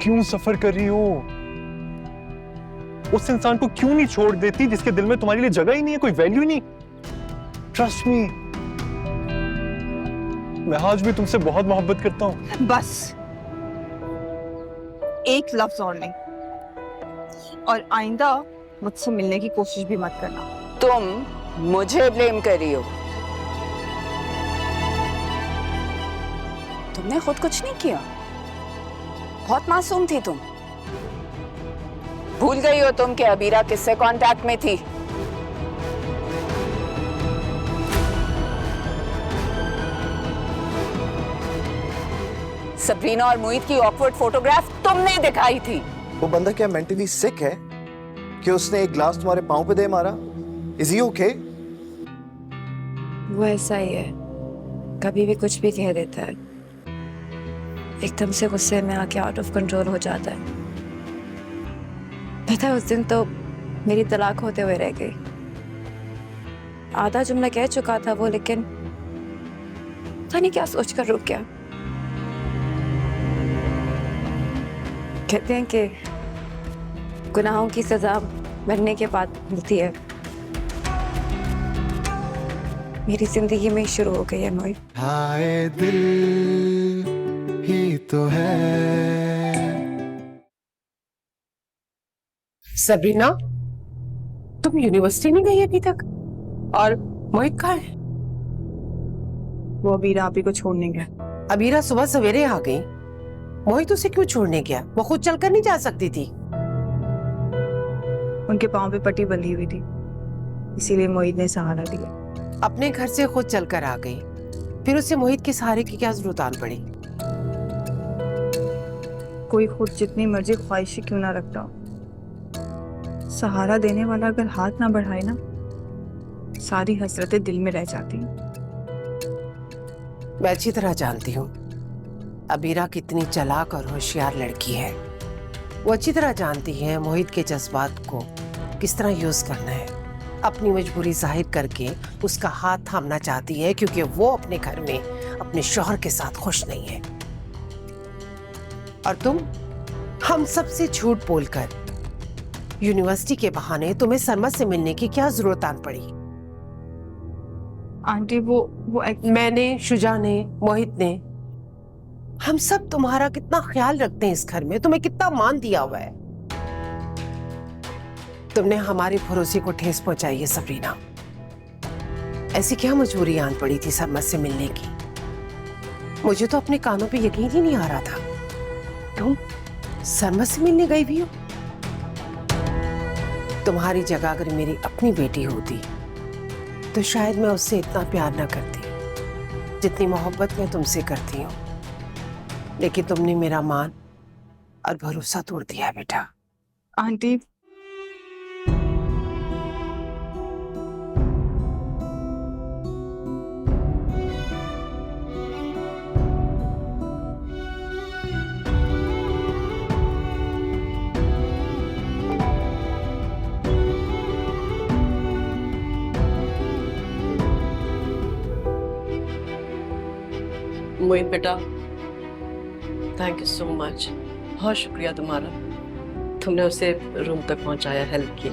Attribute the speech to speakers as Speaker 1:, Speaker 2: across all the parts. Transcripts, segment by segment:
Speaker 1: क्यों सफर कर रही हो? उस इंसान को क्यों नहीं छोड़ देती जिसके दिल में तुम्हारे लिए जगह ही नहीं है, कोई वैल्यू ही नहीं? ट्रस्ट मी, मैं आज भी तुमसे बहुत मोहब्बत करता हूं।
Speaker 2: बस एक लफ्ज और नहीं, और आइंदा मुझसे मिलने की कोशिश भी मत करना।
Speaker 3: तुम मुझे ब्लेम कर रही हो? तुमने खुद कुछ नहीं किया, बहुत मासूम थी तुम। भूल गई हो तुम कि अबीरा किससे कांटेक्ट में थी? सबरीना और मोहित की ऑकवर्ड फोटोग्राफ तुमने दिखाई थी।
Speaker 4: वो बंदा क्या मेंटली सिक है कि उसने एक ग्लास तुम्हारे पांव पे दे मारा? Is he okay?
Speaker 5: वो ऐसा ही है, कभी भी कुछ भी कह देता है, एकदम से गुस्से में आके आउट ऑफ कंट्रोल हो जाता है। पता है उस दिन तो मेरी तलाक होते हुए रह गई। आधा जुमला कह चुका था वो, लेकिन पता नहीं क्या सोच कर रुक गया। कहते हैं कि गुनाहों की सजा मरने के बाद मिलती है। मेरी जिंदगी में शुरू हो गई है मोहित।
Speaker 6: हाय दिल ही तो है।
Speaker 7: सबरीना, तुम यूनिवर्सिटी नहीं गई अभी तक? और मोहित कहाँ है?
Speaker 2: वो अबीरा आप ही को छोड़ने गया।
Speaker 7: अबीरा सुबह सवेरे आ गई, मोहित उसे क्यों छोड़ने गया? वो खुद चलकर नहीं जा सकती थी?
Speaker 2: उनके पांव पे पट्टी बंधी हुई थी, इसीलिए मोहित ने सहारा दिया।
Speaker 7: अपने घर से खुद चलकर आ गई, फिर उसे मोहित के सहारे की क्या जरूरत आन पड़ी?
Speaker 2: कोई खुद जितनी मर्जी ख्वाहिशें क्यों ना रखता हो, सहारा देने वाला अगर हाथ ना बढ़ाए ना, सारी हसरतें दिल में रह जाती हैं।
Speaker 7: मैं अच्छी तरह जानती हूँ अबीरा कितनी चालाक और होशियार लड़की है। वो अच्छी तरह जानती है मोहित के जज्बात को किस तरह यूज करना है। अपनी मजबूरी जाहिर करके उसका हाथ थामना चाहती है, क्योंकि वो अपने घर में अपने शौहर के साथ खुश नहीं है। और तुम हम सबसे झूठ बोलकर यूनिवर्सिटी के बहाने तुम्हें सरमद से मिलने की क्या जरूरत आन पड़ी?
Speaker 2: आंटी वो
Speaker 7: मैंने, शुजा ने, मोहित ने, हम सब तुम्हारा कितना ख्याल रखते हैं इस घर में, तुम्हें कितना मान दिया हुआ है। तुमने हमारे भरोसे को ठेस पहुंचाई है सबरीना। ऐसी क्या मजबूरी आन पड़ी थी सरमद से मिलने की? मुझे तो अपने कानों पे यकीन ही नहीं आ रहा था। तुम सरमद से मिलने गई भी हो? तुम्हारी जगह अगर मेरी अपनी बेटी होती तो शायद मैं उससे इतना प्यार ना करती जितनी मोहब्बत मैं तुमसे करती हूँ। लेकिन तुमने मेरा मान और भरोसा तोड़ दिया बेटा।
Speaker 2: आंटी
Speaker 8: मोहित बेटा, थैंक यू सो मच, बहुत शुक्रिया तुम्हारा। तुमने उसे रूम तक पहुंचाया, हेल्प की।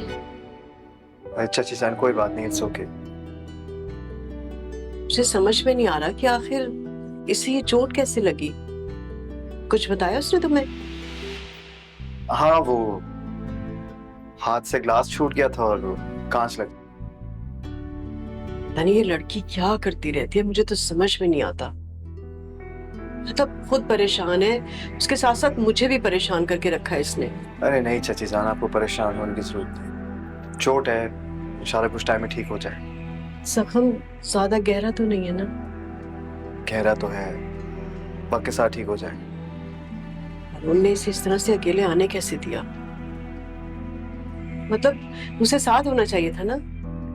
Speaker 4: अच्छा चाचा, कोई बात नहीं, इट्स ओके।
Speaker 8: मुझे समझ में नहीं आ रहा कि आखिर इसे ये चोट कैसे लगी। कुछ बताया उसने तुम्हें?
Speaker 4: हाँ, वो हाथ से ग्लास छूट गया था और कांच लग।
Speaker 8: यानी ये लड़की क्या करती रहती है, मुझे तो समझ में नहीं आता। मतलब खुद परेशान है, उसके साथ साथ मुझे भी परेशान करके रखा है इसने।
Speaker 4: अरे नहीं चाची जान, आपको परेशान होने की जरूरत नहीं। चोट है, इंशाल्लाह कुछ टाइम में ठीक हो जाए।
Speaker 8: जख्म ज्यादा गहरा तो नहीं है ना?
Speaker 4: गहरा तो है, वक्त के साथ ठीक हो जाए।
Speaker 8: उनने इसे इस तरह से अकेले आने कैसे दिया? मतलब उसे साथ होना चाहिए था ना।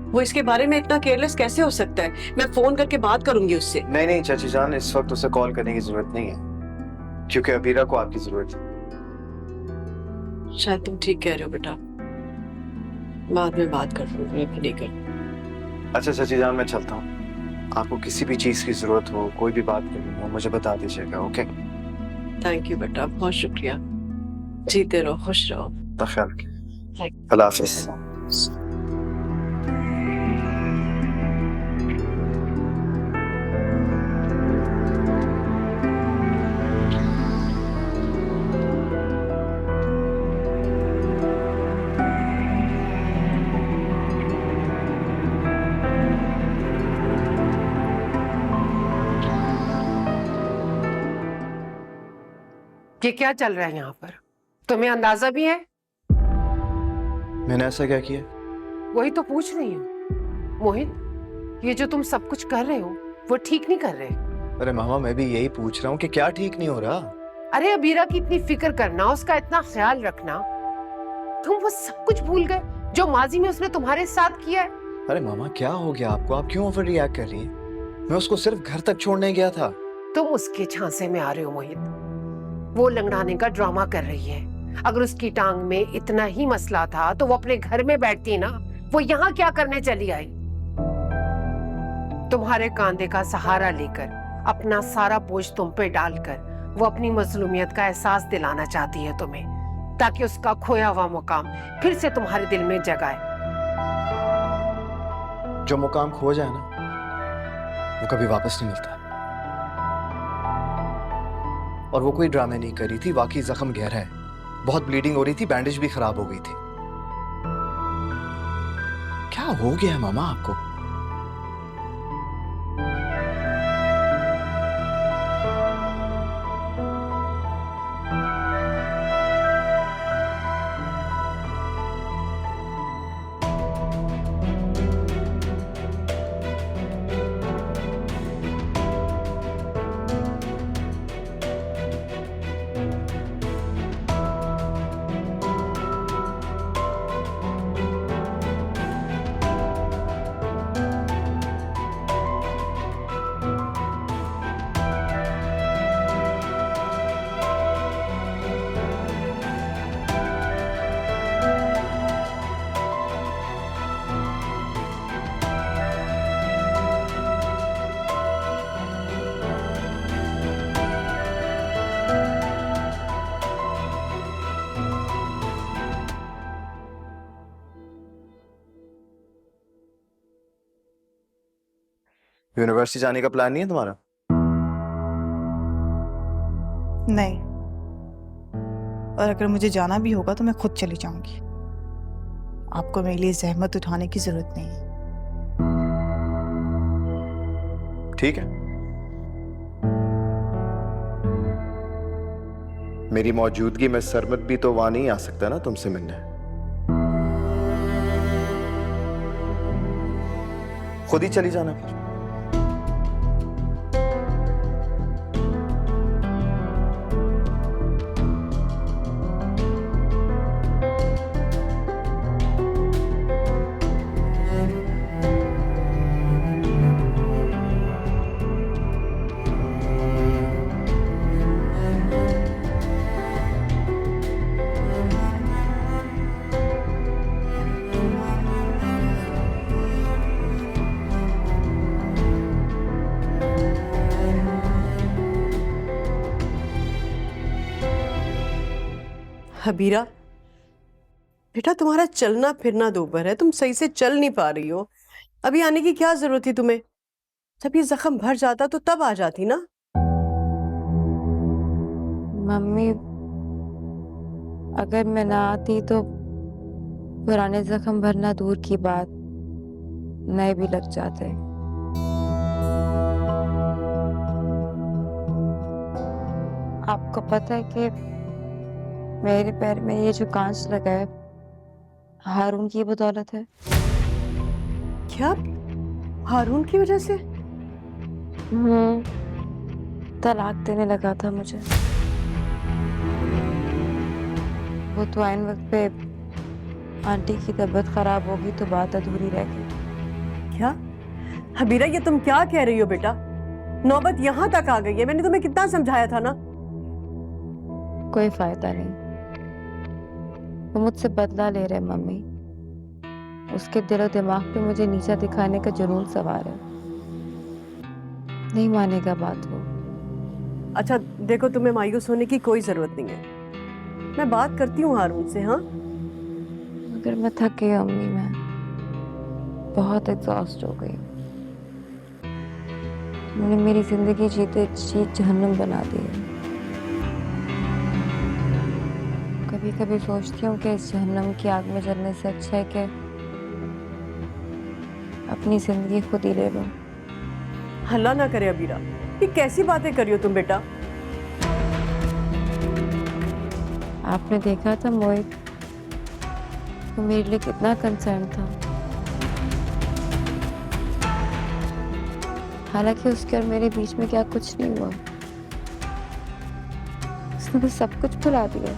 Speaker 8: वो इसके बारे में इतना केयरलेस कैसे हो सकता है? मैं फोन करके बात करूंगी उससे।
Speaker 4: नहीं नहीं चाची जान, इस वक्त उसे कॉल करने की जरूरत नहीं है, क्योंकि अबीरा को आपकी जरूरत है।
Speaker 8: शायद तुम ठीक कह रहे हो बेटा, बाद में बात कर लूंगी, नहीं कर।
Speaker 4: अच्छा चाची जान, मैं चलता हूँ। आपको किसी भी चीज की जरूरत हो, कोई भी बात करनी हो, मुझे बता दीजिएगा। ओके?
Speaker 8: थैंक यू बेटा, बहुत शुक्रिया। जीते रहो, खुश रहो।
Speaker 4: अपना ख्याल रखिए। अल्लाह हाफिज।
Speaker 7: ये क्या चल रहा है यहाँ पर? तुम्हें अंदाजा भी है?
Speaker 4: मैंने ऐसा क्या किया?
Speaker 7: वही तो पूछ रही हूँ मोहित, ये जो तुम सब कुछ कर रहे हो वो ठीक नहीं कर रहे।
Speaker 4: अरे मामा, मैं भी यही पूछ रहा हूँ कि क्या ठीक नहीं हो रहा?
Speaker 7: अरे अबीरा की इतनी फिक्र करना, उसका इतना ख्याल रखना, तुम वो सब कुछ भूल गए जो माजी में उसने तुम्हारे साथ किया है।
Speaker 4: अरे मामा, क्या हो गया आपको? आप क्यों ओवर रिएक्ट कर रही हैं? मैं उसको सिर्फ घर तक छोड़ने गया था।
Speaker 7: तुम उसके झांसे में आ रहे हो मोहित। वो लंगड़ाने का ड्रामा कर रही है। अगर उसकी टांग में इतना ही मसला था तो वो अपने घर में बैठती ना, वो यहाँ क्या करने चली आई? तुम्हारे कांधे का सहारा लेकर, अपना सारा बोझ तुम पे डालकर वो अपनी मजलूमियत का एहसास दिलाना चाहती है तुम्हें, ताकि उसका खोया हुआ मुकाम फिर से तुम्हारे दिल में जगाए।
Speaker 4: जो मुकाम खो जाए ना, वो कभी वापस नहीं मिलता। और वो कोई ड्रामे नहीं करी थी, वाकई जख्म गहरा है, बहुत ब्लीडिंग हो रही थी, बैंडेज भी खराब हो गई थी। क्या हो गया है मामा आपको? यूनिवर्सिटी जाने का प्लान नहीं है तुम्हारा?
Speaker 2: नहीं, और अगर मुझे जाना भी होगा तो मैं खुद चली जाऊंगी। आपको मेरे लिए जहमत उठाने की जरूरत नहीं है।
Speaker 4: ठीक है, मेरी मौजूदगी में सरमत भी तो वहां नहीं आ सकता ना तुमसे मिलने। खुद ही चली जाना फिर।
Speaker 8: हबीरा बेटा, तुम्हारा चलना फिरना दोपहर है, तुम सही से चल नहीं पा रही हो। अभी आने की क्या जरूरत थी तुम्हें? जब ये जख्म भर जाता तो तब आ जाती ना।
Speaker 5: मम्मी, अगर मैं ना आती तो पुराने जख्म भरना दूर की बात, नए भी लग जाते। आपको पता है कि मेरे पैर में ये जो कांच लगा है हारून की बदौलत है।
Speaker 8: क्या? हारून की वजह से?
Speaker 5: तलाक देने लगा था मुझे। वो तो आइन वक्त पे आंटी की तबीयत खराब होगी तो बात अधूरी रह गई।
Speaker 8: क्या हबीरा, ये तुम क्या कह रही हो बेटा? नौबत यहाँ तक आ गई है। मैंने तुम्हें कितना समझाया था ना।
Speaker 5: कोई फायदा नहीं, वो मुझसे बदला ले रहे मम्मी। उसके दिलो दिमाग पे मुझे नीचा दिखाने का जुनून सवार है। नहीं मानेगा बात वो।
Speaker 8: अच्छा देखो, तुम्हें मायूस होने की कोई जरूरत नहीं है। मैं बात करती हूँ हारून से। हाँ,
Speaker 5: मगर मैं थक गई अम्मी, मैं बहुत एग्जॉस्ट हो गई। उन्होंने मेरी जिंदगी जीते जी जहन्नुम बना दी है। कभी कभी सोचती हूँ कि इस जहन्नुम की आग में जलने से अच्छा है कि अपनी जिंदगी खुद ही ले लूं।
Speaker 8: हल्ला ना करे अबीरा, ये कैसी बातें कर रही हो तुम बेटा?
Speaker 5: आपने देखा था मोहित, वो मेरे लिए कितना कंसर्न था। हालांकि उसके और मेरे बीच में क्या कुछ नहीं हुआ, उसने तो सब कुछ भुला दिया।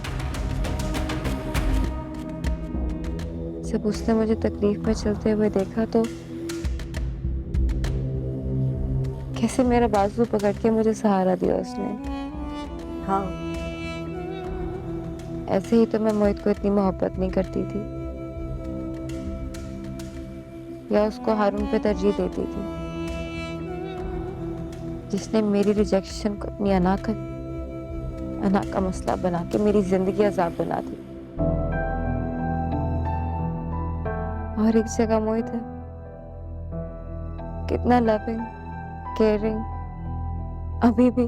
Speaker 5: जब उसने मुझे तकलीफ में चलते हुए देखा तो कैसे मेरा बाजू पकड़ के मुझे सहारा दिया उसने।
Speaker 8: हाँ,
Speaker 5: ऐसे ही तो मैं मोहित को इतनी मोहब्बत नहीं करती थी, या उसको हारून पे तरजीह देती थी, जिसने मेरी रिजेक्शन को अपनी अना का मसला बना के मेरी जिंदगी अजाब बना दी। और एक जगह मोहित है, कितना लविंग, केयरिंग, अभी भी।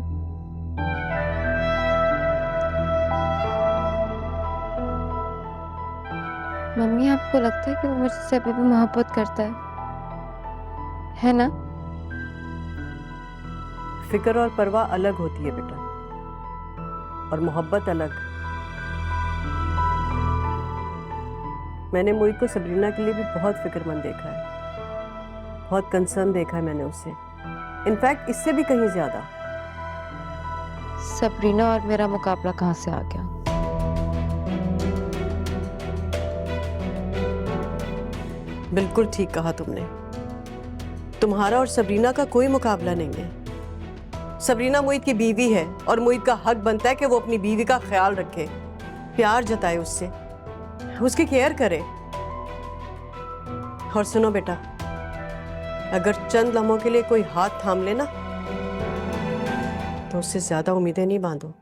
Speaker 5: मम्मी, आपको लगता है कि वो मुझसे अभी भी मोहब्बत करता है ना?
Speaker 8: फिक्र और परवाह अलग होती है बेटा, और मोहब्बत अलग। मैंने मोहित को सबरीना के लिए भी बहुत फिक्रमंद देखा है, बहुत कंसर्न देखा है मैंने उसे, इनफैक्ट इससे भी कहीं ज्यादा।
Speaker 5: सबरीना और मेरा मुकाबला कहाँ से आ गया?
Speaker 8: बिल्कुल ठीक कहा तुमने, तुम्हारा और सबरीना का कोई मुकाबला नहीं है। सबरीना मोहित की बीवी है और मोहित का हक बनता है कि वो अपनी बीवी का ख्याल रखे, प्यार जताए उससे, उसकी केयर करे। और सुनो बेटा, अगर चंद लम्हों के लिए कोई हाथ थाम लेना तो उससे ज्यादा उम्मीदें नहीं बांधो।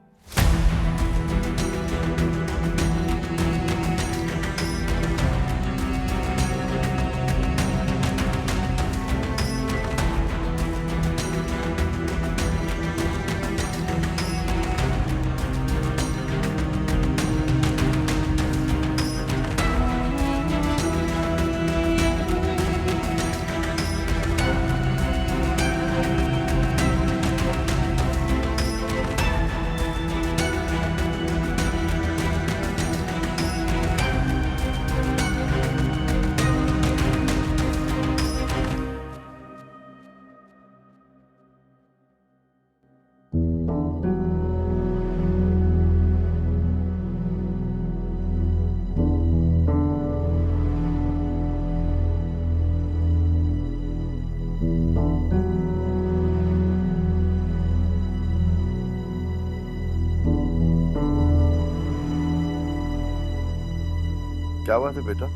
Speaker 9: क्या बात है बेटा,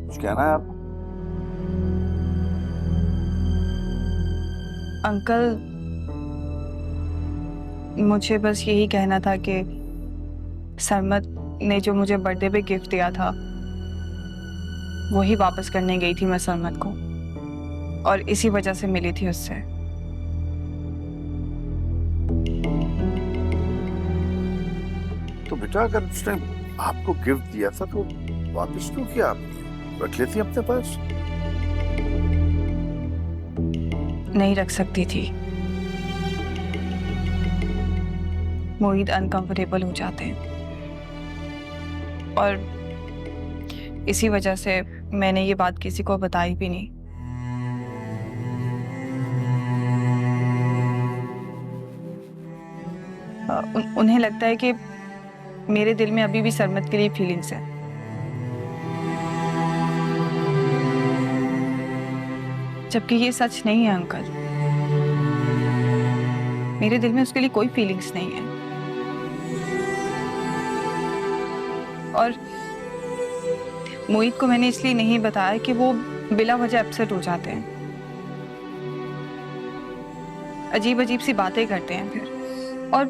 Speaker 9: कुछ कहना है आप?
Speaker 2: अंकल, मुझे बस यही कहना था कि सरमत ने जो मुझे बर्थडे पे गिफ्ट दिया था वही वापस करने गई थी मैं सरमत को, और इसी वजह से मिली थी उससे।
Speaker 9: तो बेटा, अगर उसने आपको गिफ्ट दिया था तो वापस क्यों किया आपने? रख लेती अपने पास।
Speaker 2: नहीं रख सकती थी, मोहित अनकंफर्टेबल हो जाते हैं, और इसी वजह से मैंने ये बात किसी को बताई भी नहीं। उन्हें लगता है कि मेरे दिल में अभी भी सरमत के लिए फीलिंग्स है, जबकि ये सच नहीं है अंकल। मेरे दिल में उसके लिए कोई फीलिंग्स नहीं है, और मोहित को मैंने इसलिए नहीं बताया कि वो बिला वजह अपसेट हो जाते हैं, अजीब अजीब सी बातें करते हैं फिर, और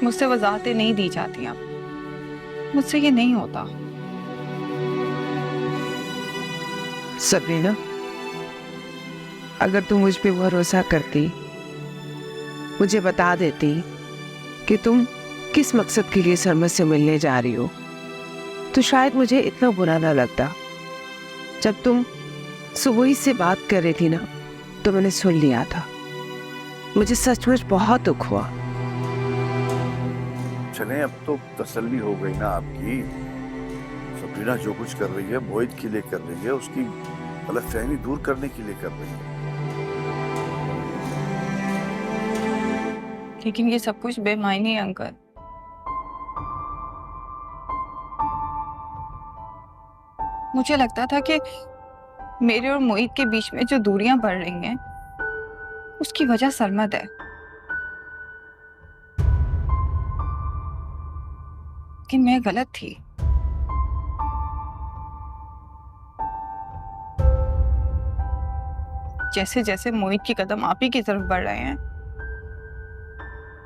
Speaker 2: मुझसे वजाहतें नहीं दी जाती अब। मुझसे ये नहीं होता।
Speaker 7: सबरीना, अगर तुम मुझ पे भरोसा करती, मुझे बता देती कि तुम किस मकसद के लिए सरमद से मिलने जा रही हो, तो शायद मुझे इतना बुरा ना लगता। जब तुम सुबह ही से बात कर रही थी ना, तो मैंने सुन लिया था। मुझे सचमुच बहुत दुख हुआ।
Speaker 9: चलें, अब तो तसल्ली हो गई ना आपकी। सबरीना जो कुछ कर रही है मोहित के लिए कर रही है, उसकी गलतफहमी दूर करने के लिए कर रही है।
Speaker 2: लेकिन ये सब कुछ बेमायने है अंकल। मुझे लगता था कि मेरे और मोहित के बीच में जो दूरियां बढ़ रही हैं, उसकी वजह सरमद है। कि मैं गलत थी। जैसे जैसे मोहित के कदम आप ही की तरफ बढ़ रहे हैं,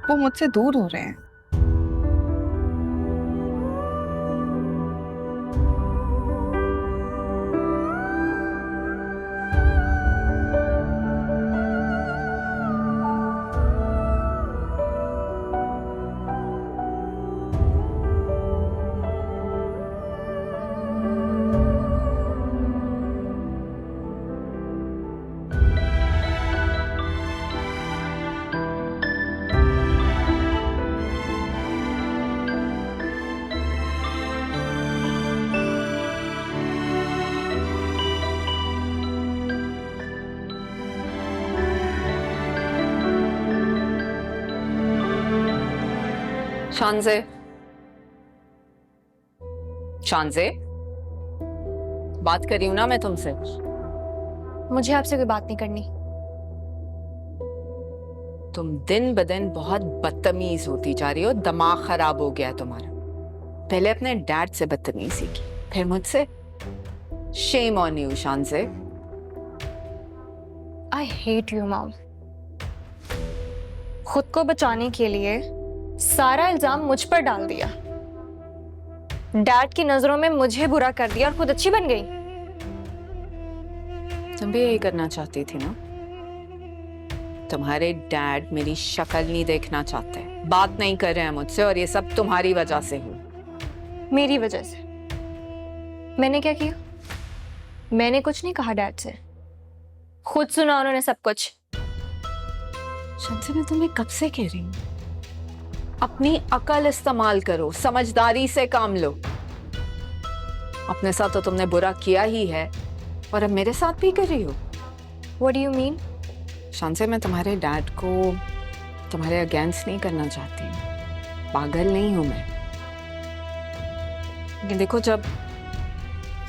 Speaker 2: वो मुझसे दूर हो रहे हैं।
Speaker 3: शानज़े, शानज़े, बात कर रही हूं ना मैं तुमसे।
Speaker 10: मुझे आपसे कोई बात नहीं करनी।
Speaker 3: तुम दिन ब दिन बहुत बदतमीज होती जा रही हो। दिमाग खराब हो गया है तुम्हारा। पहले अपने डैड से बदतमीजी की, फिर मुझसे। Shame on you Shanze.
Speaker 10: I hate you mom. खुद को बचाने के लिए सारा इल्जाम मुझ पर डाल दिया। डैड की नजरों में मुझे बुरा कर दिया और खुद अच्छी बन गई।
Speaker 3: तुम भी यही करना चाहती थी ना? तुम्हारे डैड मेरी शक्ल नहीं देखना चाहते, बात नहीं कर रहे हैं मुझसे, और ये सब तुम्हारी वजह से हुआ।
Speaker 10: मेरी वजह से? मैंने क्या किया? मैंने कुछ नहीं कहा डैड से। खुद सुना उन्होंने सब कुछ।
Speaker 3: शानज़े, मैं तुम्हें कब से कह रही हूँ, अपनी अकल इस्तेमाल करो, समझदारी से काम लो। अपने साथ तो तुमने बुरा किया ही है, और अब मेरे साथ भी कर रही हो।
Speaker 10: What do you mean?
Speaker 3: शानज़े, मैं तुम्हारे डैड को तुम्हारे अगेंस्ट नहीं करना चाहती हूँ। पागल नहीं हूं मैं। लेकिन देखो, जब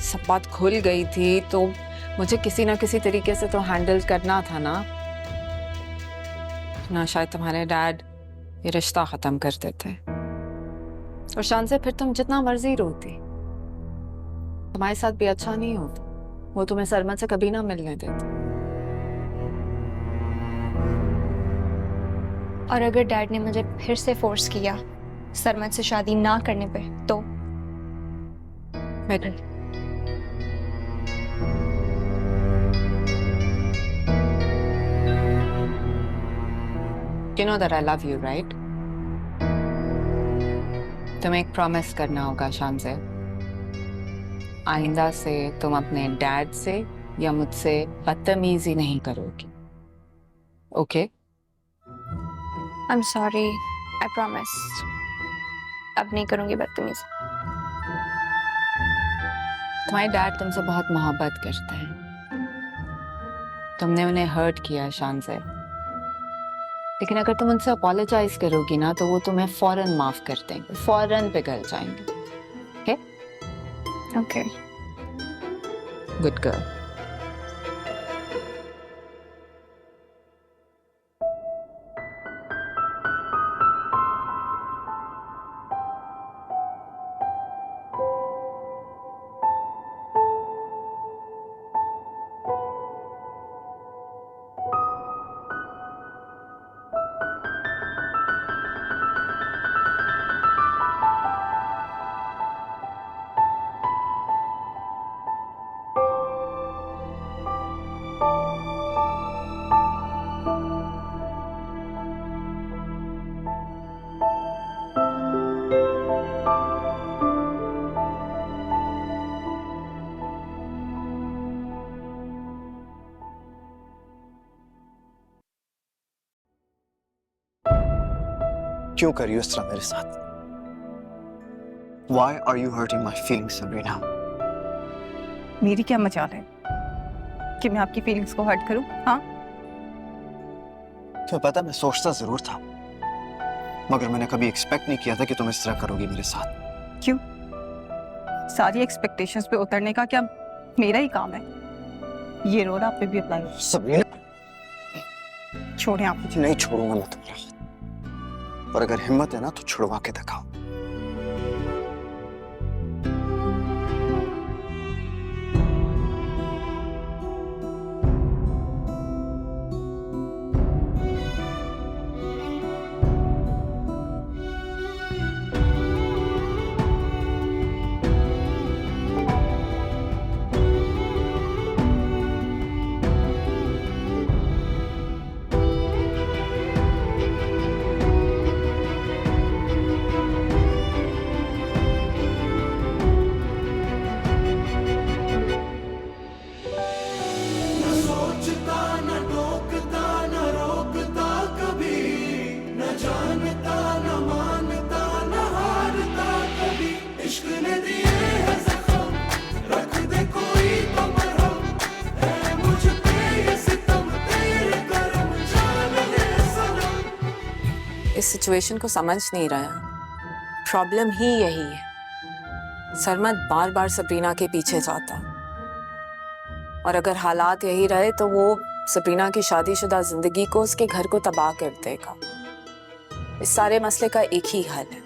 Speaker 3: सब बात खुल गई थी तो मुझे किसी ना किसी तरीके से तो हैंडल करना था ना। शायद तुम्हारे डैड ये रिश्ता खत्म कर देते। और शानज़े, फिर तुम जितना मर्जी रोती, तुम्हारे साथ भी अच्छा नहीं होता। वो तुम्हें सरमद से कभी ना मिलने देते।
Speaker 10: और अगर डैड ने मुझे फिर से फोर्स किया सरमद से शादी ना करने पे, तो
Speaker 3: मैं You know that I love you, right? तुम्हें एक प्रॉमिस करना होगा शानज़े। आइंदा से तुम अपने डैड से या मुझसे बदतमीजी नहीं करोगी। Okay?
Speaker 10: I'm sorry, I promise. अब नहीं करूंगी बदतमीजी।
Speaker 3: तुम्हारे डैड तुमसे बहुत मोहब्बत करते हैं। तुमने उन्हें हर्ट किया शानज़े, लेकिन अगर तुम उनसे अपोलोजाइज करोगी ना, तो वो तुम्हें फौरन माफ कर देंगे, फौरन पिघल जाएंगे। ओके?
Speaker 10: ओके।
Speaker 3: Good girl.
Speaker 4: क्यों कर रही हो इस तरह मेरे साथ? Why are you hurting my feelings, Sabrina?
Speaker 2: मेरी क्या मजाल है कि मैं आपकी फीलिंग्स को हर्ट करूं? हाँ,
Speaker 4: तुम्हें पता, मैं सोचता जरूर था, मगर मैंने कभी एक्सपेक्ट नहीं किया था कि तुम इस तरह करोगी मेरे साथ।
Speaker 2: क्यों? सारी एक्सपेक्टेशंस पे उतरने का क्या मेरा ही काम है? ये रोल आप पे भी अप्लाई हो।
Speaker 4: सबरीना,
Speaker 2: छोड़ें आप मुझे।
Speaker 4: नहीं छोड़ूंगा मैं तुम्हारा हाथ, और अगर हिम्मत है ना तो छुड़वा के दिखाओ।
Speaker 3: इस सिचुएशन को समझ नहीं रहा। प्रॉब्लम ही यही है। सरमद बार बार सबरीना के पीछे जाता, और अगर हालात यही रहे तो वो सबरीना की शादीशुदा जिंदगी को, उसके घर को तबाह कर देगा। इस सारे मसले का एक ही हल है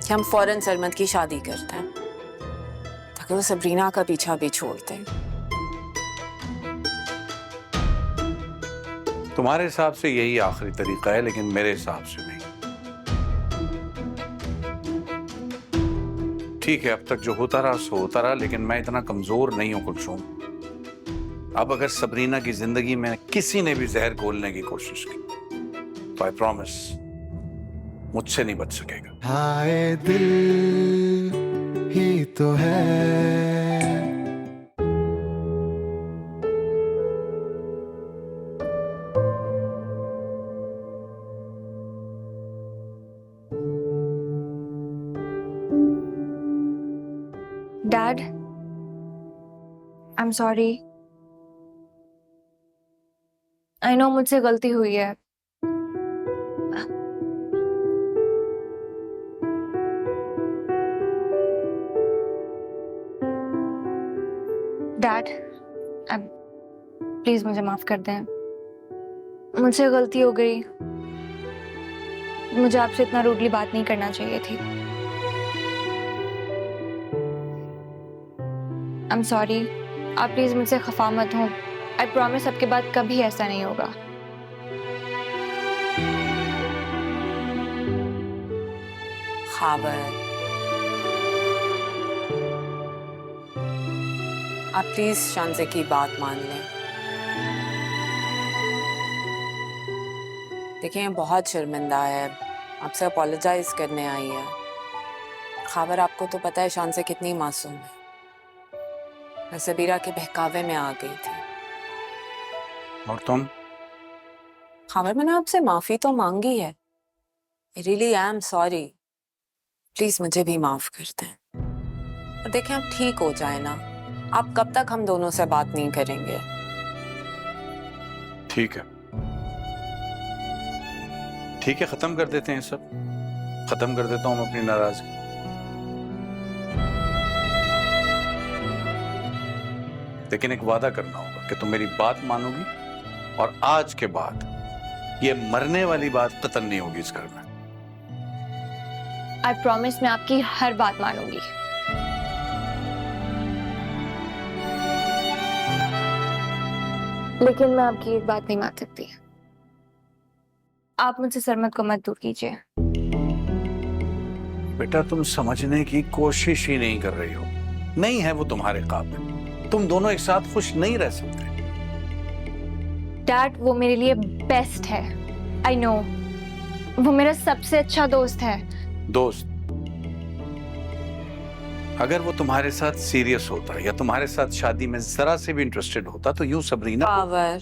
Speaker 3: कि हम फौरन सरमद की शादी करते हैं ताकि वो सबरीना का पीछा भी छोड़ दे।
Speaker 11: तुम्हारे हिसाब से यही आखिरी तरीका है, लेकिन मेरे हिसाब से नहीं। ठीक है, अब तक जो होता रहा सो होता रहा, लेकिन मैं इतना कमजोर नहीं हूं कुलसूम। अब अगर सबरीना की जिंदगी में किसी ने भी जहर घोलने की कोशिश की तो आई प्रॉमिस मुझसे नहीं बच सकेगा।
Speaker 6: हाय दिल ही तो है।
Speaker 10: Dad, I am sorry. I know मुझसे गलती हुई है। डैड, प्लीज मुझे माफ कर दें। मुझसे गलती हो गई। मुझे आपसे इतना रूडली बात नहीं करना चाहिए थी। I am sorry. आप प्लीज मुझसे खफा मत हो। आई प्रॉमिस अब के बाद कभी ऐसा नहीं होगा।
Speaker 3: खाबर, आप प्लीज शांजे की बात मान लें। देखिए, बहुत शर्मिंदा है, आपसे अपोलोजाइज करने आई है। खाबर, आपको तो पता है शांजे कितनी मासूम है। मैं सबीरा के बहकावे में आ गई थी।
Speaker 11: और तुम?
Speaker 3: खाबर, मैंने आपसे माफी तो मांगी है। Really I am sorry. Please मुझे भी माफ कर दें। और देखें, आप ठीक हो जाए ना। आप कब तक हम दोनों से बात नहीं करेंगे?
Speaker 11: ठीक है, ठीक है, खत्म कर देते हैं सब। खत्म कर देता हूं अपनी नाराजगी। लेकिन एक वादा करना होगा कि तुम मेरी बात मानोगी, और आज के बाद ये मरने वाली बात कतई नहीं होगी इस घर में।
Speaker 10: आई प्रॉमिस मैं आपकी हर बात मानूंगी। लेकिन मैं आपकी एक बात नहीं मान सकती। आप मुझसे सरमद को मत दूर कीजिए।
Speaker 11: बेटा, तुम समझने की कोशिश ही नहीं कर रही हो। नहीं है वो तुम्हारे काबिल। तुम दोनों एक साथ खुश नहीं रह सकते।
Speaker 10: डैड, वो मेरे लिए बेस्ट है। आई नो, वो मेरा सबसे अच्छा दोस्त है।
Speaker 11: दोस्त? अगर वो तुम्हारे साथ सीरियस होता या तुम्हारे साथ शादी में जरा से भी इंटरेस्टेड होता तो यूं सबरीना।
Speaker 3: खाबर,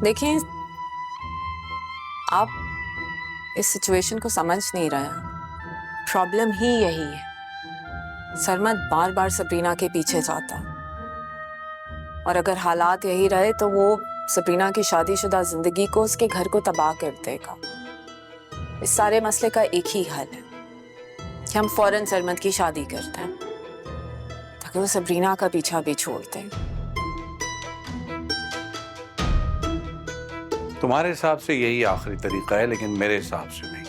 Speaker 3: देखिए, इस सिचुएशन को समझ नहीं रहा। प्रॉब्लम ही यही है। सरमद बार बार सबरीना के पीछे जाता, और अगर हालात यही रहे तो वो सबरीना की शादीशुदा जिंदगी को, उसके घर को तबाह कर देगा। इस सारे मसले का एक ही हल है कि हम फौरन सरमद की शादी करते हैं ताकि वो सबरीना का पीछा भी छोड़ दे।
Speaker 11: तुम्हारे हिसाब से यही आखिरी तरीका है, लेकिन मेरे हिसाब से नहीं।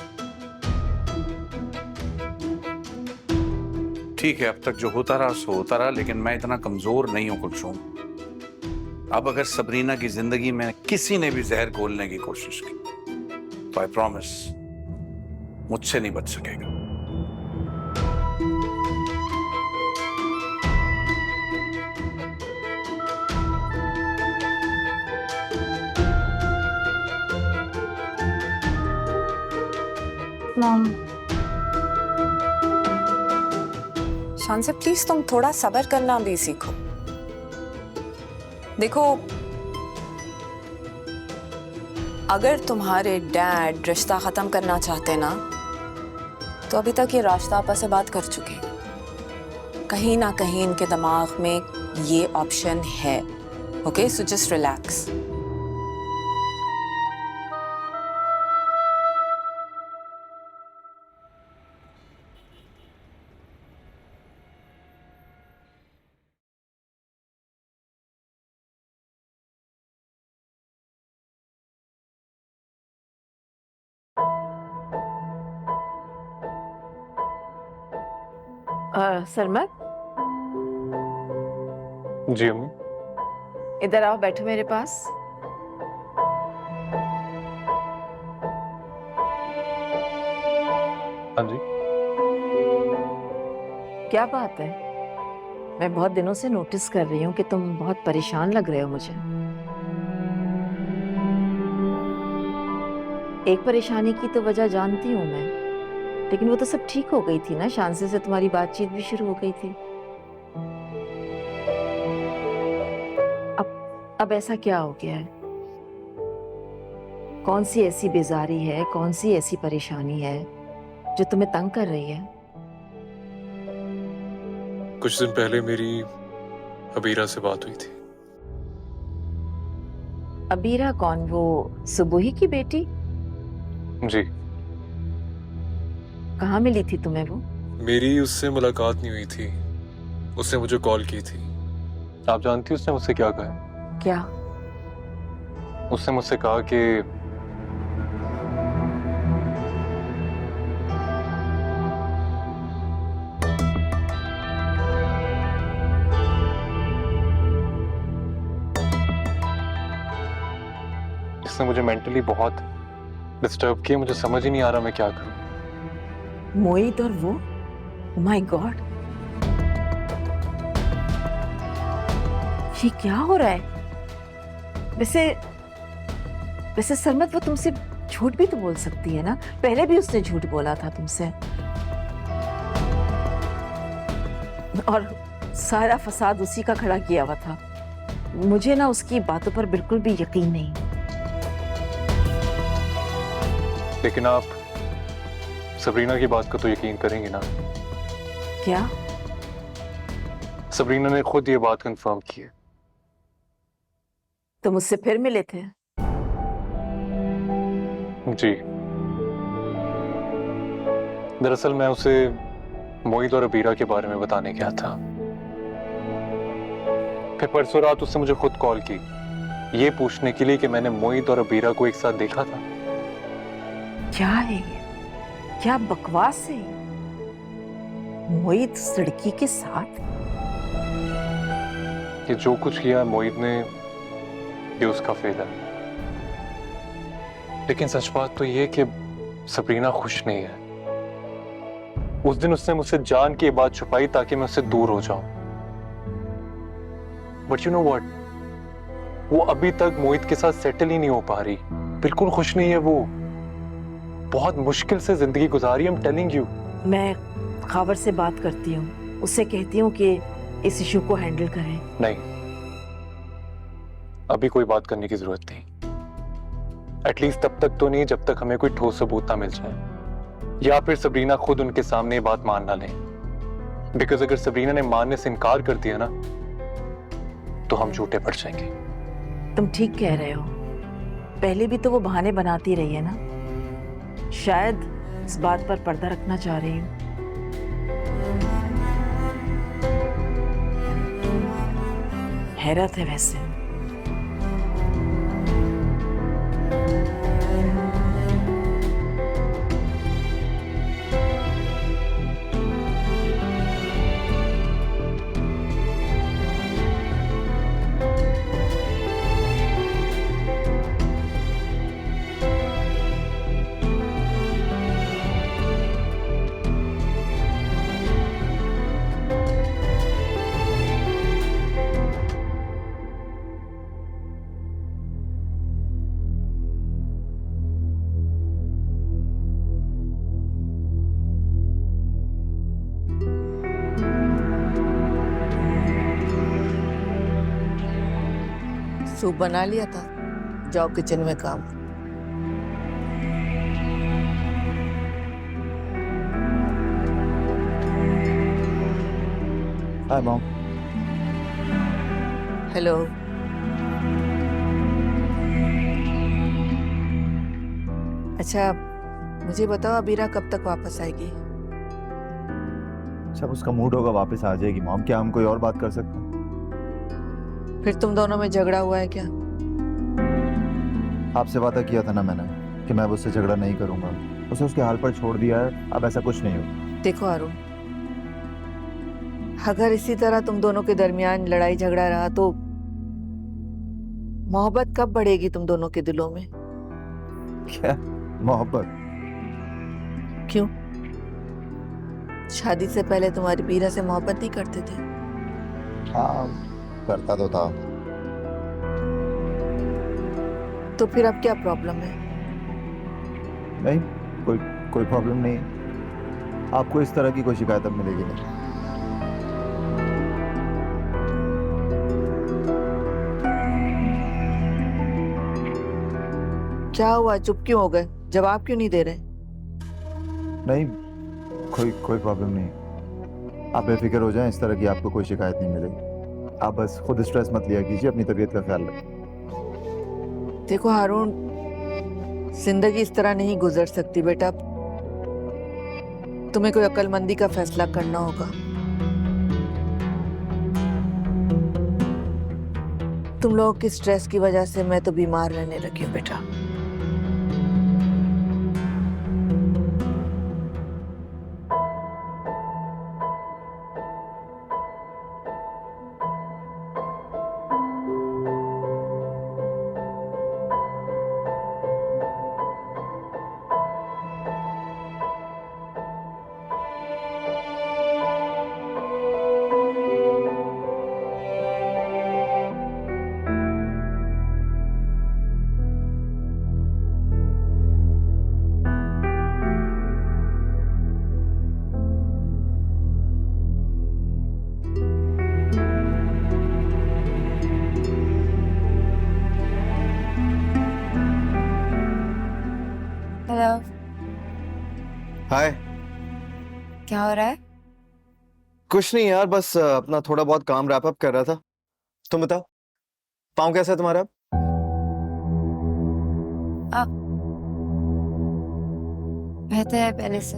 Speaker 11: ठीक है, अब तक जो होता रहा सो होता रहा, लेकिन मैं इतना कमजोर नहीं हूं कुलसूम। अब अगर सबरीना की जिंदगी में किसी ने भी जहर घोलने की कोशिश की तो आई प्रॉमिस मुझसे नहीं बच सकेगा।
Speaker 2: मॉम,
Speaker 3: शान से प्लीज तुम थोड़ा सब्र करना भी सीखो। देखो, अगर तुम्हारे डैड रिश्ता खत्म करना चाहते ना तो अभी तक ये रास्ता आपस से बात कर चुके। कहीं ना कहीं इनके दिमाग में ये ऑप्शन है। Okay, so just relax.
Speaker 5: Sarmad,
Speaker 1: जी अम्मी।
Speaker 5: इधर आओ, बैठो मेरे पास।
Speaker 1: हाँ जी।
Speaker 5: क्या बात है? मैं बहुत दिनों से नोटिस कर रही हूँ कि तुम बहुत परेशान लग रहे हो मुझे। एक परेशानी की तो वजह जानती हूँ मैं, लेकिन वो तो सब ठीक हो गई थी ना। शांसे से तुम्हारी बातचीत भी शुरू हो गई थी। अब ऐसा क्या हो गया है? कौन सी ऐसी बेजारी है, कौन सी ऐसी परेशानी है जो तुम्हें तंग कर रही है?
Speaker 12: कुछ दिन पहले मेरी अबीरा से बात हुई थी।
Speaker 5: अबीरा कौन? वो सुबुही की बेटी?
Speaker 12: जी।
Speaker 5: कहाँ मिली थी तुम्हें वो?
Speaker 12: मेरी उससे मुलाकात नहीं हुई थी, उसने मुझे कॉल की थी।
Speaker 1: आप जानती उसने मुझसे क्या कहा?
Speaker 5: क्या?
Speaker 1: उसने मुझसे कहा कि इसने मुझे मेंटली बहुत डिस्टर्ब किया। मुझे समझ ही नहीं आ रहा मैं क्या करूं।
Speaker 5: मोहित और वो? माय गॉड, ये क्या हो रहा है? वैसे सरमत, वो तुमसे झूठ भी तो बोल सकती है ना। पहले भी उसने झूठ बोला था तुमसे, और सारा फसाद उसी का खड़ा किया हुआ था। मुझे ना उसकी बातों पर बिल्कुल भी यकीन नहीं।
Speaker 1: लेकिन आप सबरीना की बात का तो यकीन करेंगे ना?
Speaker 5: क्या?
Speaker 1: सबरीना ने खुद ये बात कंफर्म की है।
Speaker 5: तुम उससे फिर मिले थे?
Speaker 1: जी। दरअसल मैं उसे मोहित और अबीरा के बारे में बताने गया था। फिर परसों रात उसने मुझे खुद कॉल की, ये पूछने के लिए कि मैंने मोहित और अबीरा को एक साथ देखा था।
Speaker 5: क्या है ये? क्या बकवास है? मोहित उस लड़की के साथ?
Speaker 1: ये जो कुछ किया मोहित ने, ये उसका फेल है। लेकिन सच बात तो ये कि सबरीना खुश नहीं है। उस दिन उसने मुझसे जान के ये बात छुपाई ताकि मैं उससे दूर हो जाऊं। बट यू नो व्हाट, वो अभी तक मोहित के साथ सेटल ही नहीं हो पा रही। बिल्कुल खुश नहीं है वो। बहुत मुश्किल से जिंदगी गुजारी। I am telling you.
Speaker 5: मैं खावर से बात करती हूँ, उससे कहती हूँ कि इस इशू को हैंडल करें।
Speaker 1: नहीं, अभी कोई बात करने की जरूरत नहीं। एटलीस्ट तब तक तो नहीं जब तक हमें कोई ठोस सबूत ना मिल जाए, या फिर सबरीना खुद उनके सामने ये बात मान ना ले। बिकॉज अगर सबरीना ने मानने से इनकार कर दिया ना तो हम झूठे पड़ जाएंगे।
Speaker 13: तुम ठीक कह रहे हो, पहले भी तो वो बहाने बनाती रही है ना, शायद इस बात पर पर्दा रखना चाह रही हूँ। हैरत है वैसे। सूप बना लिया था, जाओ किचन में काम।
Speaker 4: Hi mom.
Speaker 13: हेलो। अच्छा मुझे बताओ अबीरा कब तक वापस आएगी?
Speaker 4: जब उसका मूड होगा वापस आ जाएगी मॉम। क्या हम कोई और बात कर सकते हैं?
Speaker 13: फिर तुम दोनों में झगड़ा हुआ है क्या?
Speaker 4: आपसे वादा किया था ना मैंने कि मैं उससे झगड़ा नहीं करूंगा। उसे उसके हाल पर छोड़ दिया है, अब ऐसा कुछ नहीं हो।
Speaker 13: देखो अरुण, अगर इसी तरह तुम दोनों के दरमियान लड़ाई झगड़ा रहा तो मोहब्बत कब बढ़ेगी तुम दोनों के दिलों में?
Speaker 4: क्या मोहब्बत?
Speaker 13: क्यों? शादी से पहले तुम्हारी बीरा से मोहब्बत नहीं करते थे?
Speaker 4: हाँ करता तो था।
Speaker 13: तो फिर अब क्या प्रॉब्लम है?
Speaker 4: नहीं, कोई प्रॉब्लम नहीं। आपको इस तरह की कोई शिकायत अब मिलेगी नहीं।
Speaker 13: क्या हुआ, चुप क्यों हो गए? जवाब क्यों नहीं दे रहे?
Speaker 4: नहीं, कोई प्रॉब्लम नहीं। आप बेफिक्र हो जाएं, इस तरह की आपको कोई शिकायत नहीं मिलेगी। आप बस खुद स्ट्रेस मत लिया कीजिए, अपनी तबीयत का ख्याल रखें।
Speaker 13: देखो हारून, जिंदगी इस तरह नहीं गुजर सकती बेटा। तुम्हें कोई अक्लमंदी का फैसला करना होगा। तुम लोगों की स्ट्रेस की वजह से मैं तो बीमार रहने लगी हूँ बेटा।
Speaker 3: हेलो।
Speaker 4: हाय।
Speaker 3: क्या हो रहा है?
Speaker 4: कुछ नहीं यार, बस अपना थोड़ा बहुत काम रैप अप कर रहा था। तुम बताओ, पाँव कैसा है तुम्हारा?
Speaker 3: बेहतर है पहले से।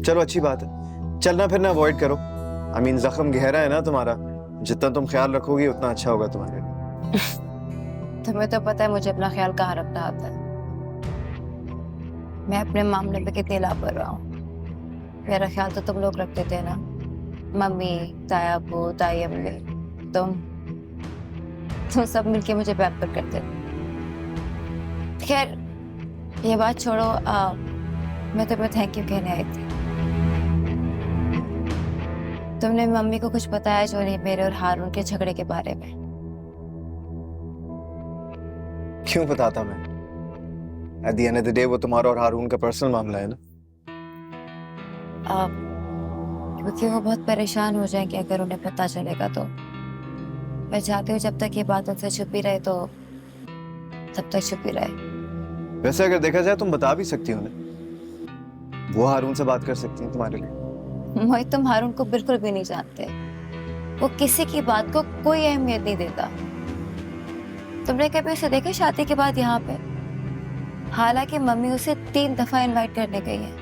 Speaker 4: चलो अच्छी बात है। चलना फिरना अवॉइड करो। आई मीन जख्म गहरा है ना तुम्हारा, जितना तुम ख्याल रखोगी उतना अच्छा होगा तुम्हारे लिए।
Speaker 3: तुम्हें तो पता है मुझे अपना ख्याल कहाँ रखना आता है। मैं अपने मामले पे कितनी लापरवाह हूँ। मेरा ख्याल तो तुम लोग रखते थे ना, मम्मी, ताया अब्बू, ताई अम्मी, तुम सब मिलके मुझे पैम्पर करते थे। खैर ये बात छोड़ो, मैं तुम्हें थैंक यू कहने आई थी। तुमने मम्मी को कुछ बताया जो नहीं मेरे और हारून के झगड़े के बारे में?
Speaker 4: क्यों बताता मैं? At the end of the day वो तुम्हारा और हारून का पर्सनल मामला है ना।
Speaker 3: क्योंकि वो बहुत परेशान हो जाएंगे अगर उन्हें पता चलेगा तो।
Speaker 5: मैं चाहती हूँ जब तक ये बात उनसे छुपी रहे तो तब तक छुपी रहे।
Speaker 14: वैसे अगर देखा जाए तुम बता भी सकती हो ना, वो हारून से बात कर सकती हैं तुम्हारे लिए।
Speaker 5: मोहित, तुम हारून को बिल्कुल भी नहीं जानते। वो किसी की बात को कोई अहमियत नहीं देता। तुमने कभी उसे देखा शादी के बाद यहाँ पे? हालांकि मम्मी उसे 3 दफा इनवाइट करने गई है।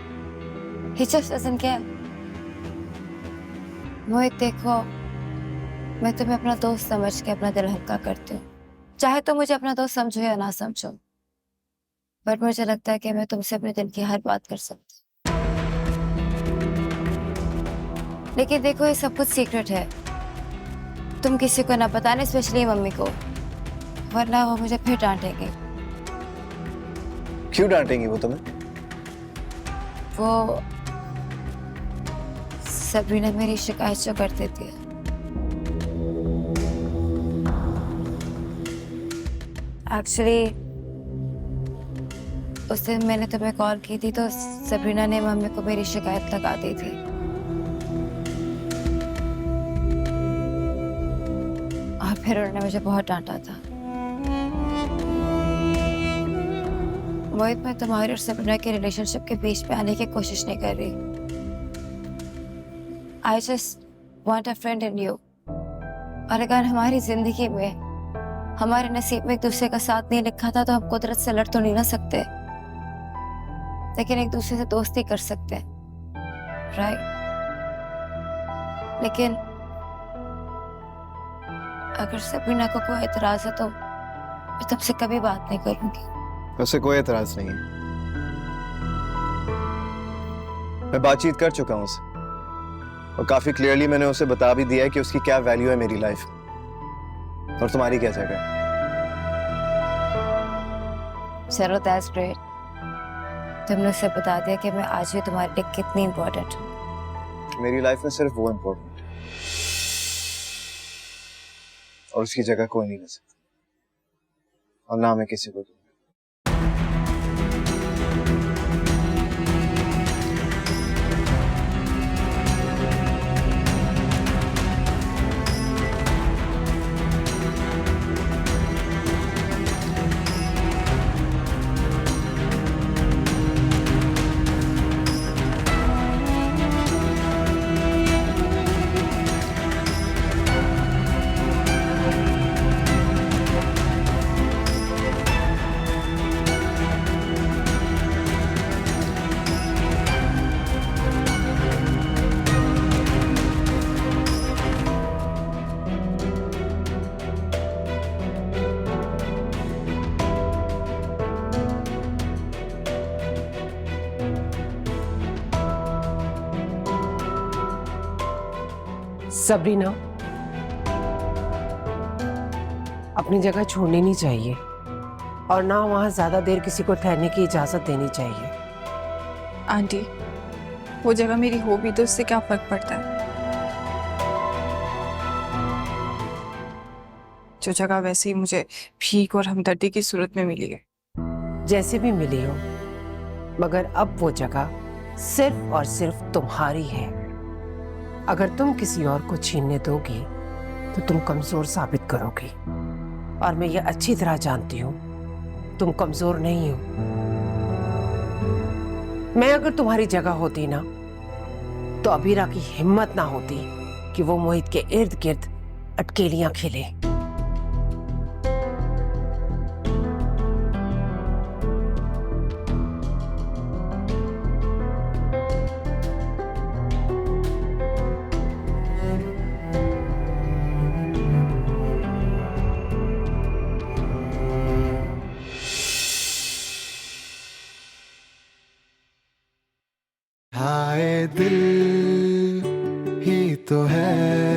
Speaker 5: He just doesn't care। मोहित देखो, मैं तुम्हें अपना दोस्त समझ के अपना दिल हल्का करती हूँ। चाहे तो मुझे अपना दोस्त समझो या ना समझो, पर मुझे लगता है कि मैं तुमसे अपने दिल की हर बात कर सकती हूँ। लेकिन देखो, ये सब कुछ सीक्रेट है। तुम किसी को ना बताने, स्पेशली मम्मी को, वरना वो मुझे फिर डांटेंगे।
Speaker 14: क्यों डांटेंगी वो तुम्हें?
Speaker 5: वो सबरीना मेरी शिकायत जो कर देती है। एक्चुअली उस दिन मैंने तुम्हें कॉल की थी तो सबरीना ने मम्मी को मेरी शिकायत लगा दी थी। और फिर उन्होंने मुझे बहुत डांटा था। मोहित, मैं तुम्हारी और सबरीना के रिलेशनशिप के बीच में आने की कोशिश नहीं कर रही। I just want a friend in you। और अगर हमारी जिंदगी में, हमारे नसीब में एक दूसरे का साथ नहीं लिखा था तो हम कुदरत से लड़ तो नहीं ना सकते, लेकिन एक दूसरे से दोस्ती कर सकते हैं, राइट? लेकिन अगर सबरीना को कोई एतराज है तो मैं तुमसे कभी बात नहीं करूंगी।
Speaker 14: वैसे कोई एतराज नहीं है, मैं बातचीत कर चुका हूं उससे और काफी क्लियरली मैंने उसे बता भी दिया है कि उसकी क्या वैल्यू है मेरी लाइफ में और तुम्हारी क्या जगह है।
Speaker 5: चलो, दैट्स ग्रेट। तुमने उसे बता दिया कि मैं आज भी तुम्हारे लिए कितनी इम्पोर्टेंट हूँ।
Speaker 14: मेरी लाइफ में सिर्फ वो इम्पोर्टेंट है और उसकी जगह कोई नहीं ले सकता, और ना मैं किसी को दूंगा।
Speaker 7: सबरीना, अपनी जगह छोड़नी नहीं चाहिए और ना वहां ज्यादा देर किसी को ठहरने की इजाजत देनी चाहिए।
Speaker 2: आंटी, वो जगह मेरी हो भी तो उससे क्या फर्क पड़ता है? जो जगह वैसे ही मुझे भीख और हमदर्दी की सूरत में मिली है।
Speaker 7: जैसे भी मिली हो, मगर अब वो जगह सिर्फ और सिर्फ तुम्हारी है। अगर तुम किसी और को छीनने दोगी तो तुम कमजोर साबित करोगी, और मैं ये अच्छी तरह जानती हूँ तुम कमजोर नहीं हो। मैं अगर तुम्हारी जगह होती ना तो अबीरा की हिम्मत ना होती कि वो मोहित के इर्द गिर्द अटकेलियां खेले।
Speaker 6: हाय दिल ही तो है